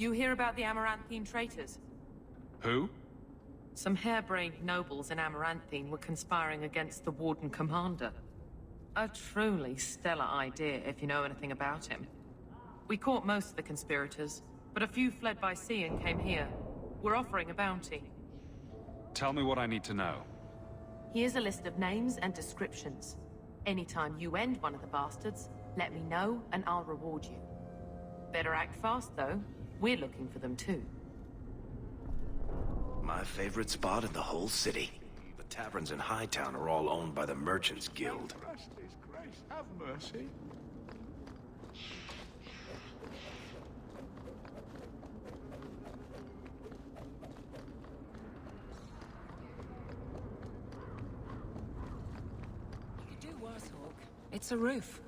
You hear about the Amaranthine traitors? Who? Some harebrained nobles in Amaranthine were conspiring against the Warden Commander. A truly stellar idea, if you know anything about him. We caught most of the conspirators, but a few fled by sea and came here. We're offering a bounty. Tell me what I need to know. Here's a list of names and descriptions. Anytime you end one of the bastards, let me know and I'll reward you. Better act fast, though. We're looking for them, too. My favorite spot in the whole city. The taverns in Hightown are all owned by the Merchants Guild. His grace, have mercy. You could do worse, Hawk. It's a roof.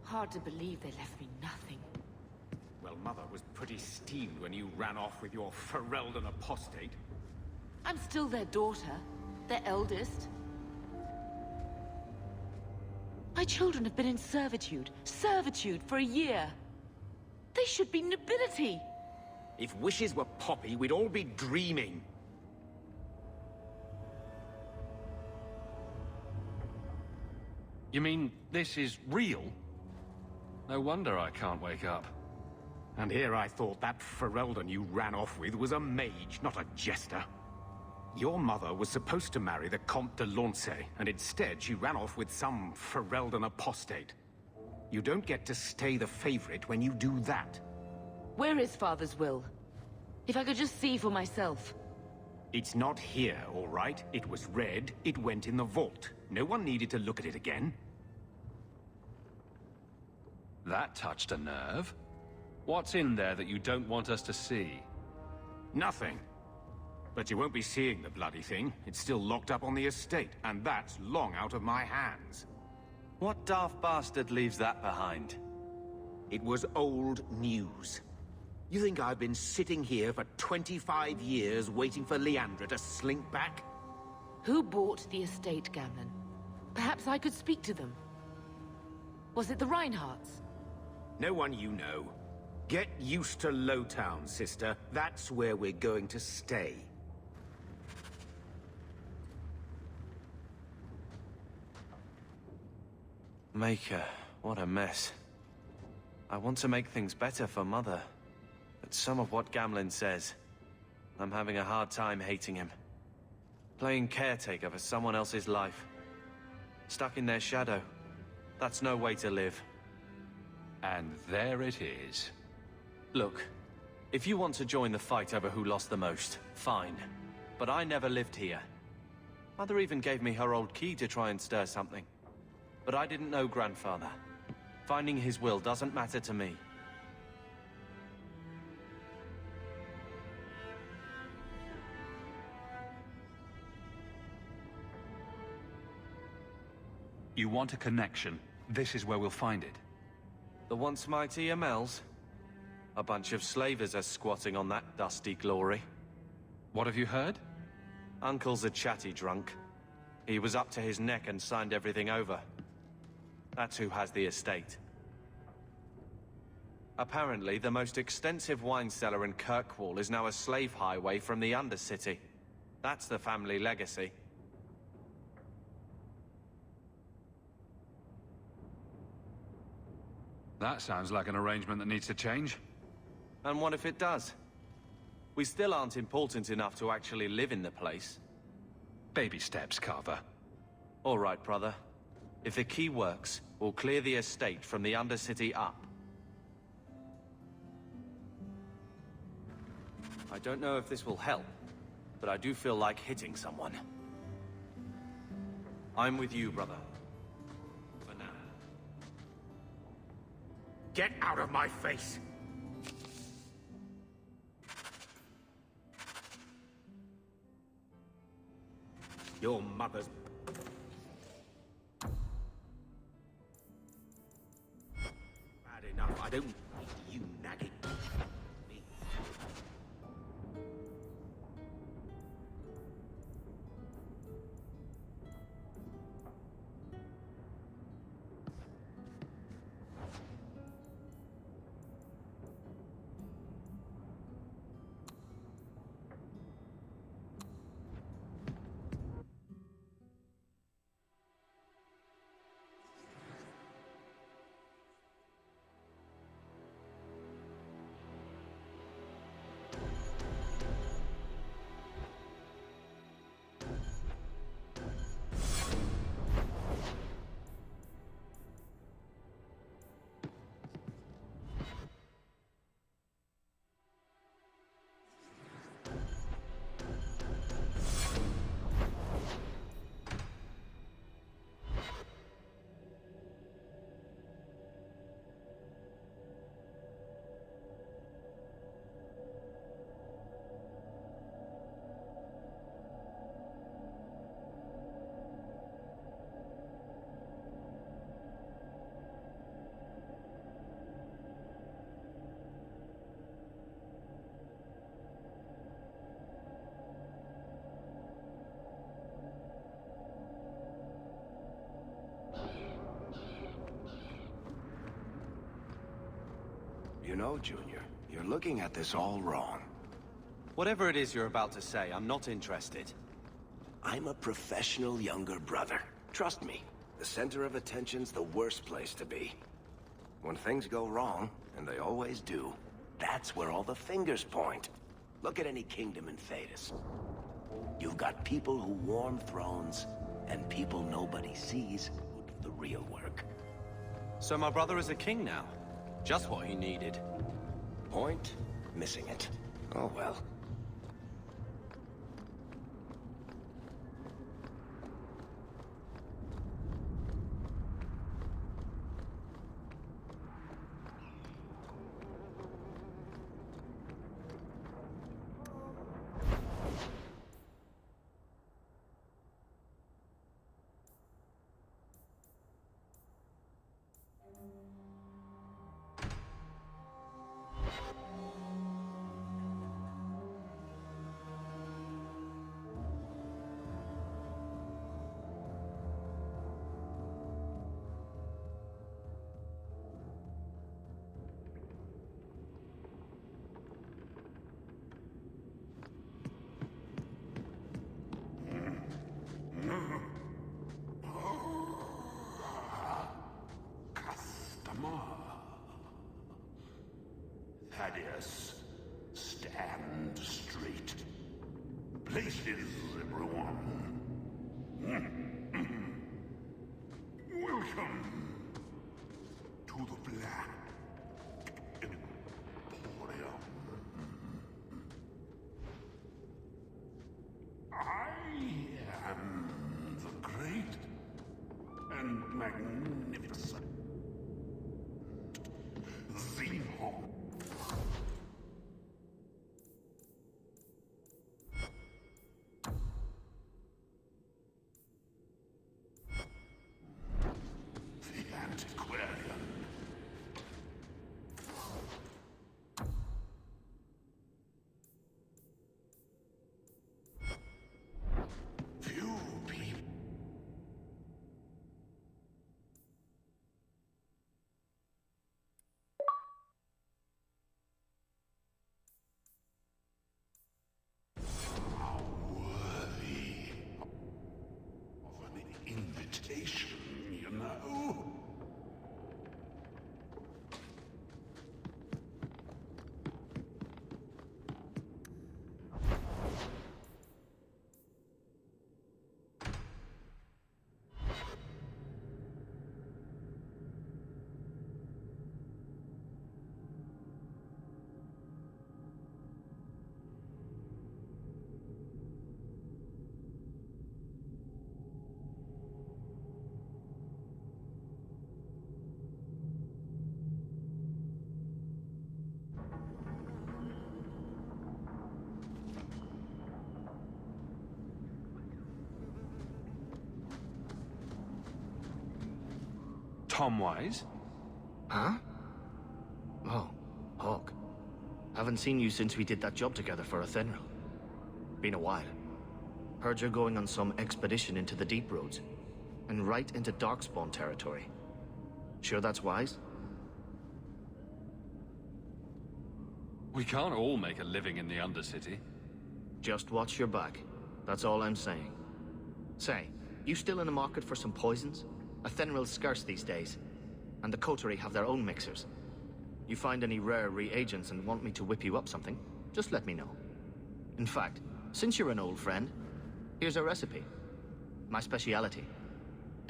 Hard to believe they left me nothing. Well, Mother was pretty steamed when you ran off with your Ferelden apostate. I'm still their daughter, their eldest. My children have been in servitude for a year. They should be nobility. If wishes were poppy, we'd all be dreaming. You mean this is real? No wonder I can't wake up. And here I thought that Ferelden you ran off with was a mage, not a jester. Your mother was supposed to marry the Comte de Launcey, and instead she ran off with some Ferelden apostate. You don't get to stay the favorite when you do that. Where is Father's will? If I could just see for myself. It's not here, all right? It was read, it went in the vault. No one needed to look at it again. That touched a nerve. What's in there that you don't want us to see? Nothing. But you won't be seeing the bloody thing. It's still locked up on the estate, and that's long out of my hands. What daft bastard leaves that behind? It was old news. You think I've been sitting here for 25 years waiting for Leandra to slink back? Who bought the estate, Gamlen? Perhaps I could speak to them. Was it the Reinhardts? No one you know. Get used to Lowtown, sister. That's where we're going to stay. Maker, what a mess. I want to make things better for Mother. But some of what Gamlen says, I'm having a hard time hating him. Playing caretaker for someone else's life. Stuck in their shadow. That's no way to live. And there it is. Look, if you want to join the fight over who lost the most, fine. But I never lived here. Mother even gave me her old key to try and stir something. But I didn't know Grandfather. Finding his will doesn't matter to me. You want a connection? This is where we'll find it. The once mighty Amels? A bunch of slavers are squatting on that dusty glory. What have you heard? Uncle's a chatty drunk. He was up to his neck and signed everything over. That's who has the estate. Apparently, the most extensive wine cellar in Kirkwall is now a slave highway from the Undercity. That's the family legacy. That sounds like an arrangement that needs to change. And what if it does? We still aren't important enough to actually live in the place. Baby steps, Carver. All right, brother. If the key works, we'll clear the estate from the Undercity up. I don't know if this will help, but I do feel like hitting someone. I'm with you, brother. For now. Get out of my face! Your mother's... Bad enough. I don't need you nagging me. You know, Junior, you're looking at this all wrong. Whatever it is you're about to say, I'm not interested. I'm a professional younger brother. Trust me, the center of attention's the worst place to be. When things go wrong, and they always do, that's where all the fingers point. Look at any kingdom in Thedas. You've got people who warm thrones, and people nobody sees who do the real work. So my brother is a king now. Just what he needed. Point? Missing it. Oh well. Thaddeus, stand straight. Places, everyone. Welcome to the Black Emporium. I am the great and magnificent Zemo. The Antiquarian. Few people Comwise? Huh? Oh, Hawk. Haven't seen you since we did that job together for Athenril. Been a while. Heard you're going on some expedition into the Deep Roads, and right into Darkspawn territory. Sure that's wise? We can't all make a living in the Undercity. Just watch your back. That's all I'm saying. Say, you still in the market for some poisons? Athenril's scarce these days, and the Coterie have their own mixers. You find any rare reagents and want me to whip you up something, just let me know. In fact, since you're an old friend, here's a recipe. My speciality.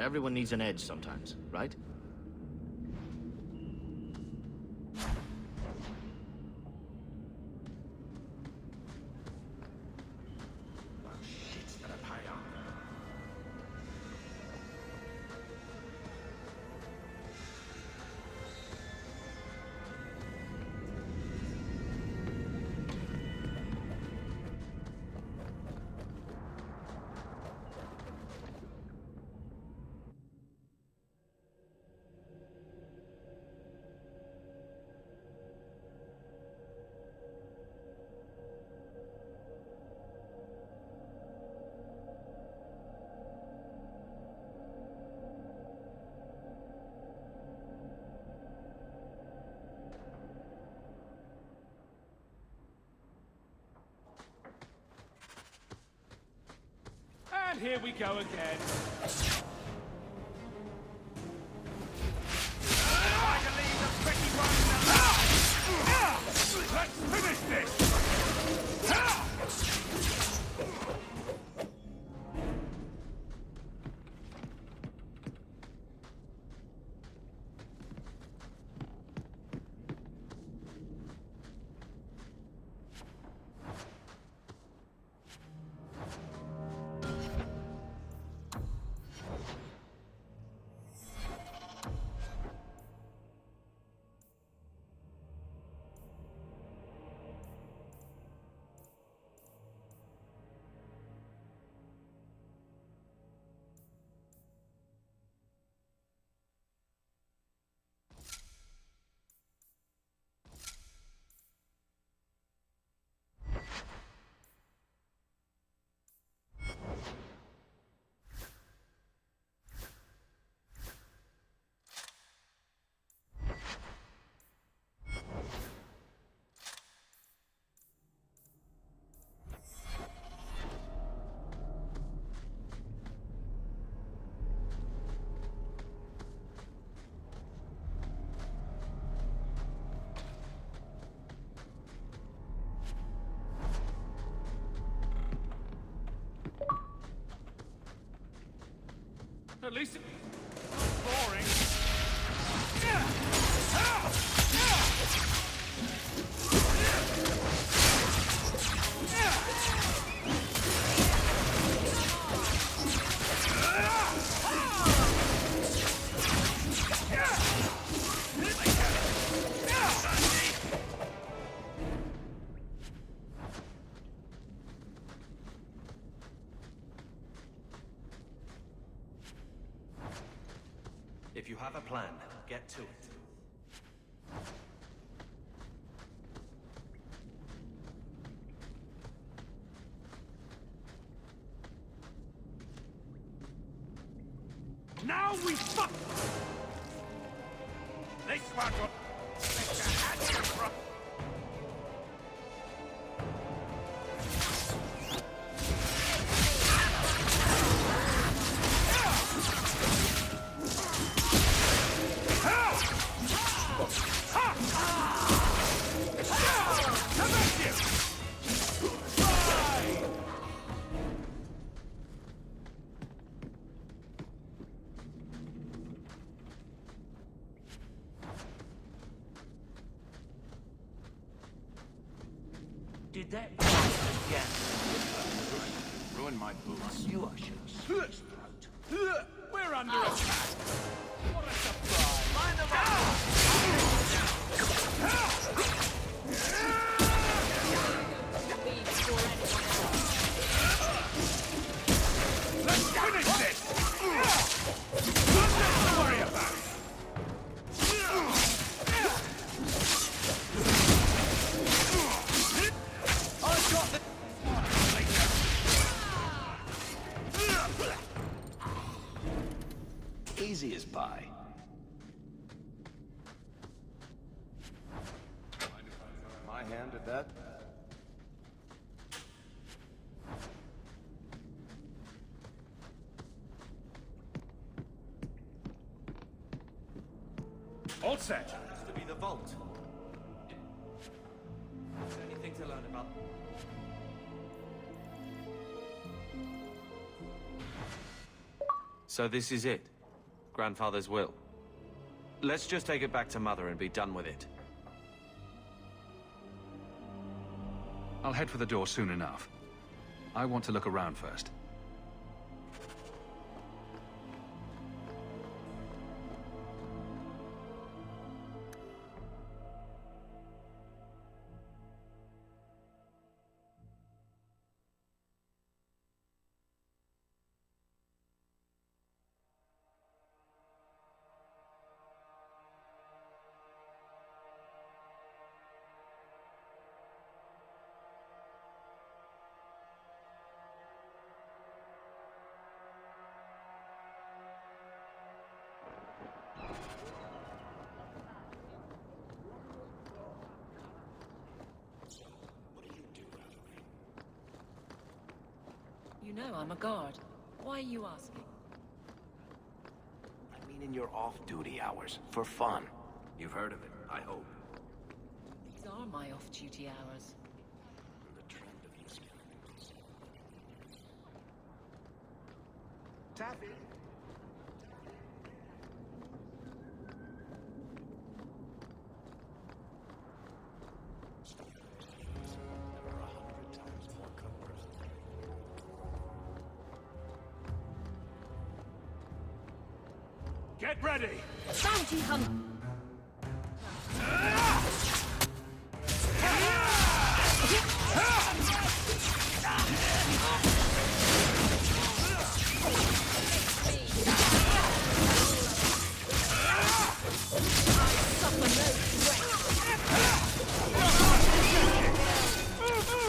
Everyone needs an edge sometimes, right? And here we go again. Let's finish this! At least it's boring. If you have a plan, get to it. Now we fuck! This one will... Did that again? Ruin my boots. You are sure. Throat. We're under attack! What a surprise! Find the Let's finish this! Nothing to worry about! Easy as pie. My hand at that? All set. To be the vault. Is there anything to learn about? So this is it? Grandfather's will? Let's just take it back to Mother and be done with it. I'll head for the door soon enough. I want to look around first. You know I'm a guard. Why are you asking? I mean in your off-duty hours, for fun. You've heard of it, I hope. These are my off-duty hours. The trend of you Taffy. Get ready! Bounty hunt!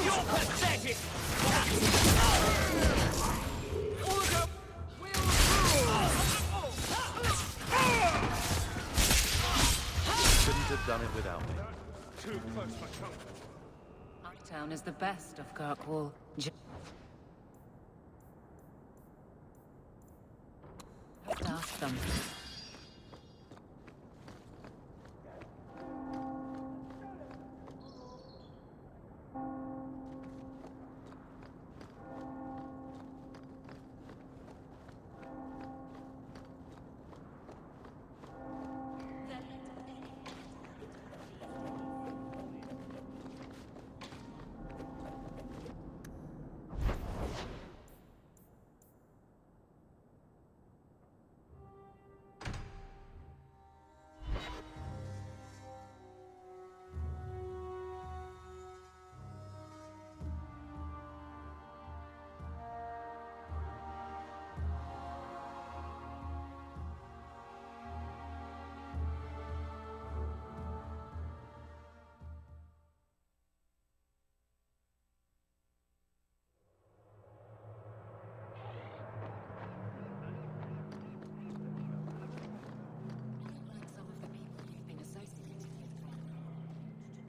You're pathetic! Couldn't have done it without me. Too close for comfort. Uptown is the best of Kirkwall. Let's ask them.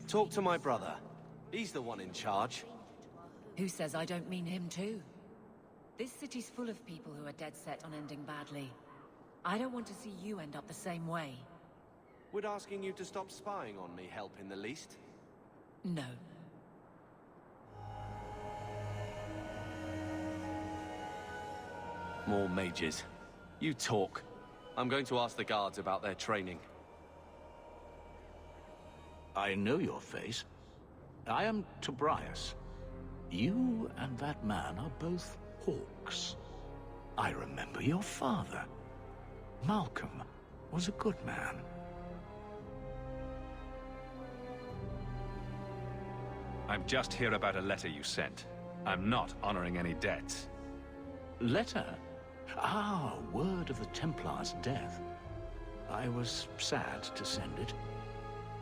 Talk to my brother. He's the one in charge. Who says I don't mean him too? This city's full of people who are dead set on ending badly. I don't want to see you end up the same way. Would asking you to stop spying on me help in the least? No. More mages. You talk. I'm going to ask the guards about their training. I know your face. I am Tobias. You and that man are both hawks. I remember your father. Malcolm was a good man. I'm just here about a letter you sent. I'm not honoring any debts. Letter? Ah, word of the Templar's death. I was sad to send it.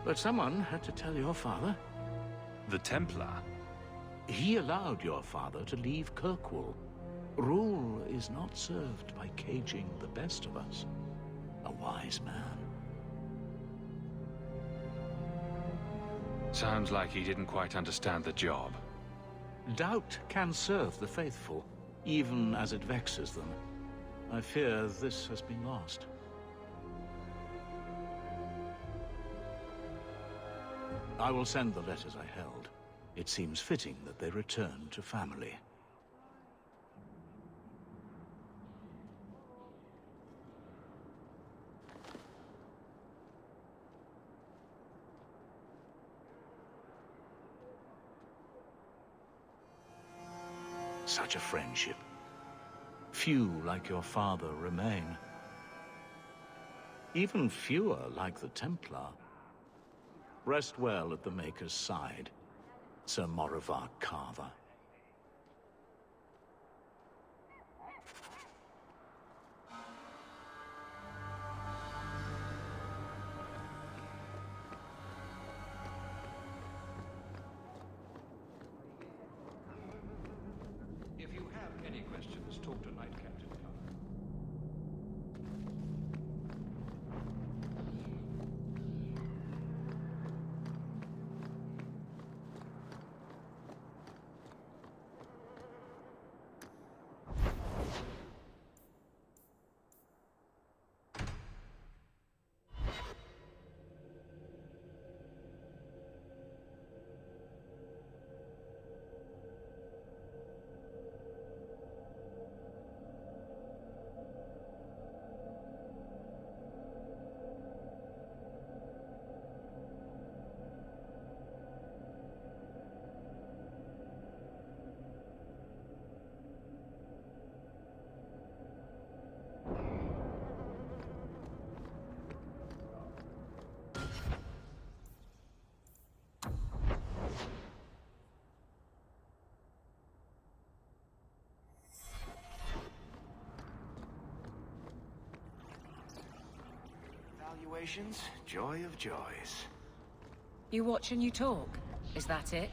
But someone had to tell your father. The Templar? He allowed your father to leave Kirkwall. Rule is not served by caging the best of us. A wise man. Sounds like he didn't quite understand the job. Doubt can serve the faithful, even as it vexes them. I fear this has been lost. I will send the letters I held. It seems fitting that they return to family. Such a friendship. Few like your father remain. Even fewer like the Templar. Rest well at the Maker's side, Sir Morivar Carver. If you have any questions, talk to Knight Captain Carver. Valuations, joy of joys. You watch and you talk. Is that it?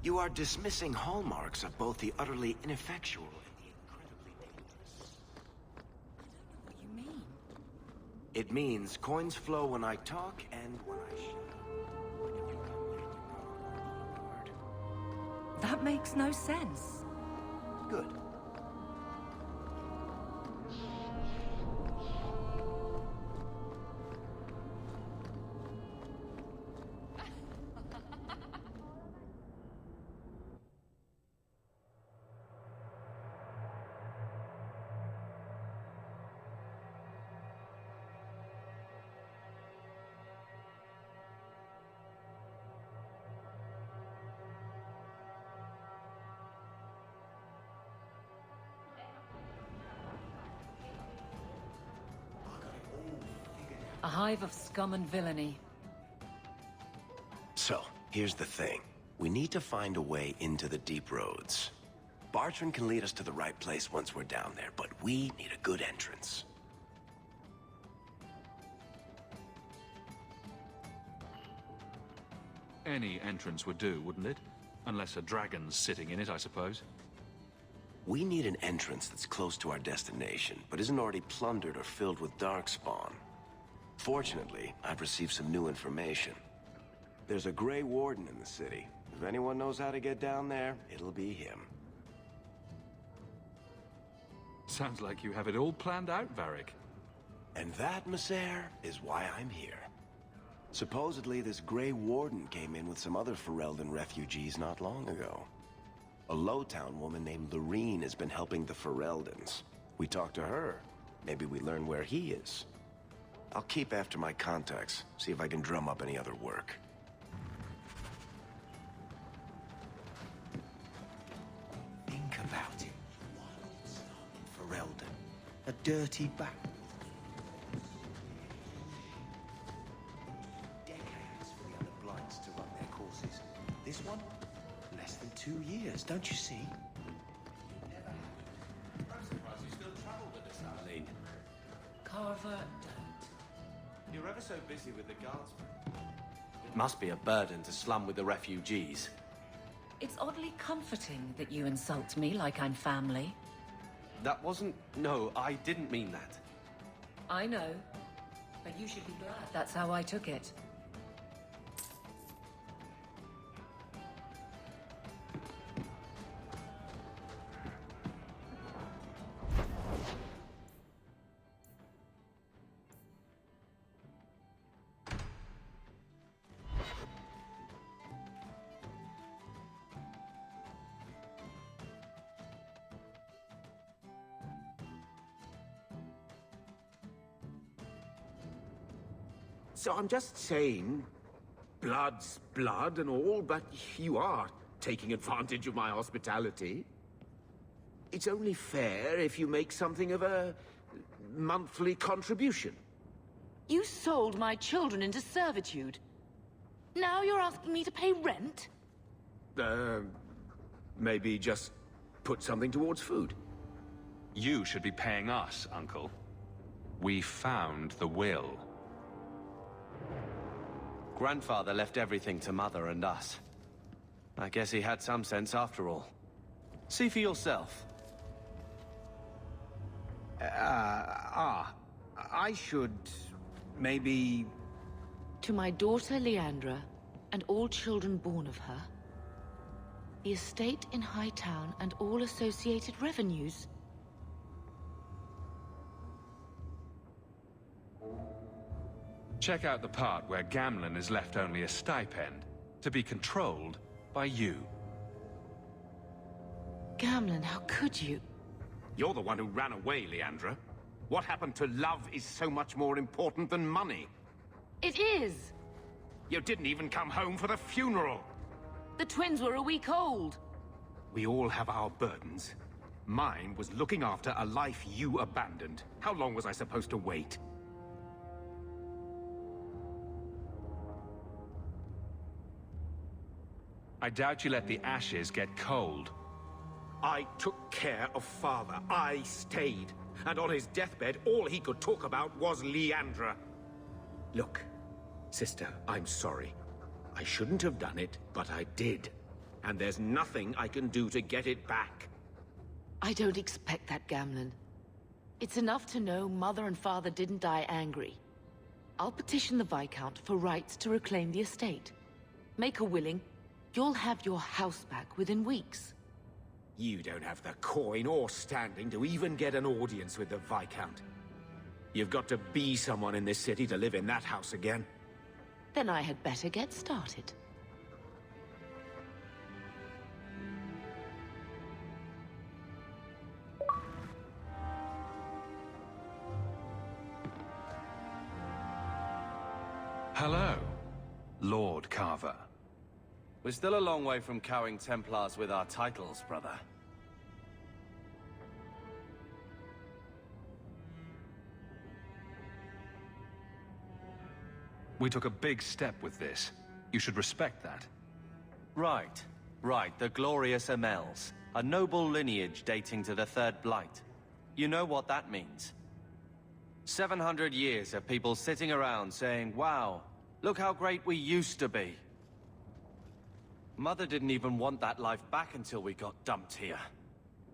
You are dismissing hallmarks of both the utterly ineffectual and the incredibly dangerous. What you mean? It means coins flow when I talk and when I shut. That makes no sense. Good. A hive of scum and villainy. So, here's the thing. We need to find a way into the deep roads. Bartran can lead us to the right place once we're down there, but we need a good entrance. Any entrance would do, wouldn't it? Unless a dragon's sitting in it, I suppose. We need an entrance that's close to our destination, but isn't already plundered or filled with darkspawn. Fortunately, I've received some new information. There's a Grey Warden in the city. If anyone knows how to get down there, it'll be him. Sounds like you have it all planned out, Varric. And that, Messer, is why I'm here. Supposedly, this Grey Warden came in with some other Ferelden refugees not long ago. A Lowtown woman named Lorene has been helping the Fereldans. We talked to her. Maybe we learn where he is. I'll keep after my contacts, see if I can drum up any other work. Think about it. Wild son Ferelden. A dirty back. Decades for the other Blights to run their courses. This one? Less than 2 years, don't you see? I'm surprised you still travel with us, Arlene. Carver, You're ever so busy with the guardsmen. It must be a burden to slum with the refugees. it's oddly comforting that you insult me like I'm family. That wasn't... No, I didn't mean that. I know. But you should be glad. That's how I took it. So I'm just saying, blood's blood and all, but you are taking advantage of my hospitality. It's only fair if you make something of a monthly contribution. You sold my children into servitude. Now you're asking me to pay rent? Maybe just put something towards food. You should be paying us, Uncle. We found the will. Grandfather left everything to Mother and us. I guess he had some sense after all. See for yourself. I should maybe... To my daughter Leandra, and all children born of her, the estate in Hightown and all associated revenues. Check out the part where Gamlen is left only a stipend, to be controlled by you. Gamlen, how could you? You're the one who ran away, Leandra. What happened to love is so much more important than money. It is! You didn't even come home for the funeral. The twins were a week old. We all have our burdens. Mine was looking after a life you abandoned. How long was I supposed to wait? I doubt you let the ashes get cold. I took care of Father. I stayed. And on his deathbed, all he could talk about was Leandra. Look, sister, I'm sorry. I shouldn't have done it, but I did. And there's nothing I can do to get it back. I don't expect that, Gamlen. It's enough to know Mother and Father didn't die angry. I'll petition the Viscount for rights to reclaim the estate. Make her willing. You'll have your house back within weeks. You don't have the coin or standing to even get an audience with the Viscount. You've got to be someone in this city to live in that house again. Then I had better get started. Hello, Lord Carver. We're still a long way from cowing Templars with our titles, brother. We took a big step with this. You should respect that. Right. The glorious Amels. A noble lineage dating to the Third Blight. You know what that means. 700 years of people sitting around saying, wow, look how great we used to be. Mother didn't even want that life back until we got dumped here.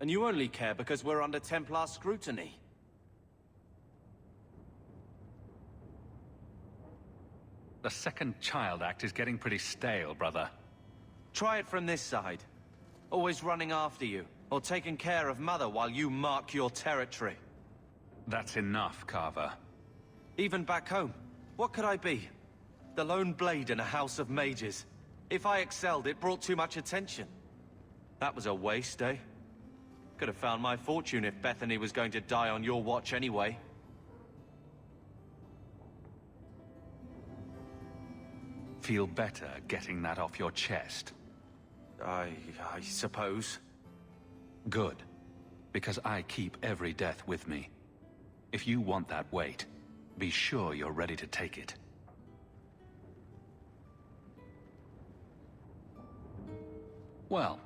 And you only care because we're under Templar scrutiny. The Second Child Act is getting pretty stale, brother. Try it from this side. Always running after you, or taking care of Mother while you mark your territory. That's enough, Carver. Even back home, what could I be? The lone blade in a house of mages. If I excelled, it brought too much attention. That was a waste, eh? Could have found my fortune if Bethany was going to die on your watch anyway. Feel better getting that off your chest? I suppose. Good. Because I keep every death with me. If you want that weight, be sure you're ready to take it. Well,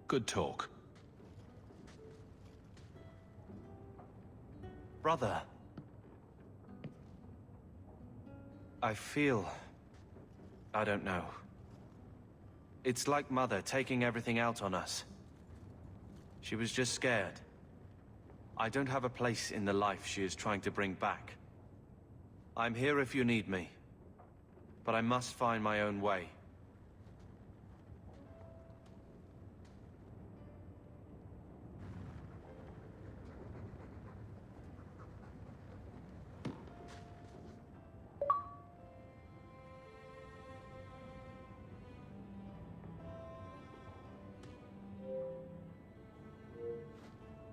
good talk. Brother. I feel... I don't know. It's like Mother taking everything out on us. She was just scared. I don't have a place in the life she is trying to bring back. I'm here if you need me. But I must find my own way.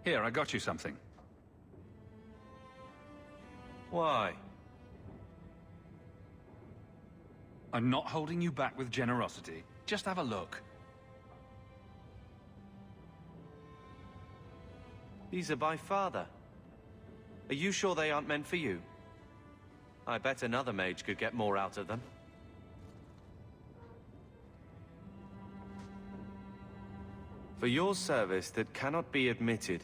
Here, I got you something. Why? I'm not holding you back with generosity. Just have a look. These are by father. Are you sure they aren't meant for you? I bet another mage could get more out of them. For your service that cannot be admitted,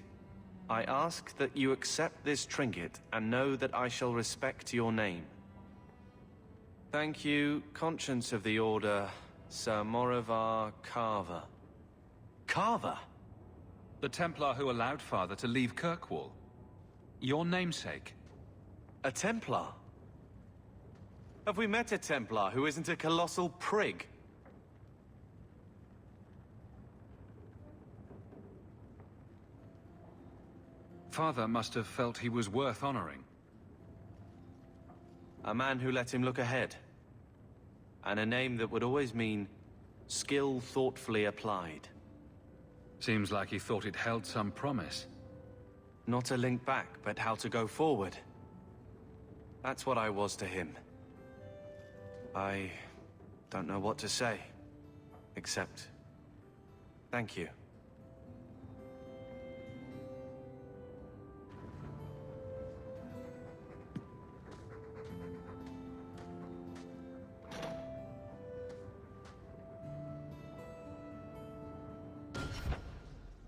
I ask that you accept this trinket and know that I shall respect your name. Thank you, Conscience of the Order, Sir Morivar Carver. Carver? The Templar who allowed Father to leave Kirkwall. Your namesake. A Templar? Have we met a Templar who isn't a colossal prig? Father must have felt he was worth honoring. A man who let him look ahead. And a name that would always mean skill thoughtfully applied. Seems like he thought it held some promise. Not a link back, but how to go forward. That's what I was to him. I don't know what to say. Except, thank you.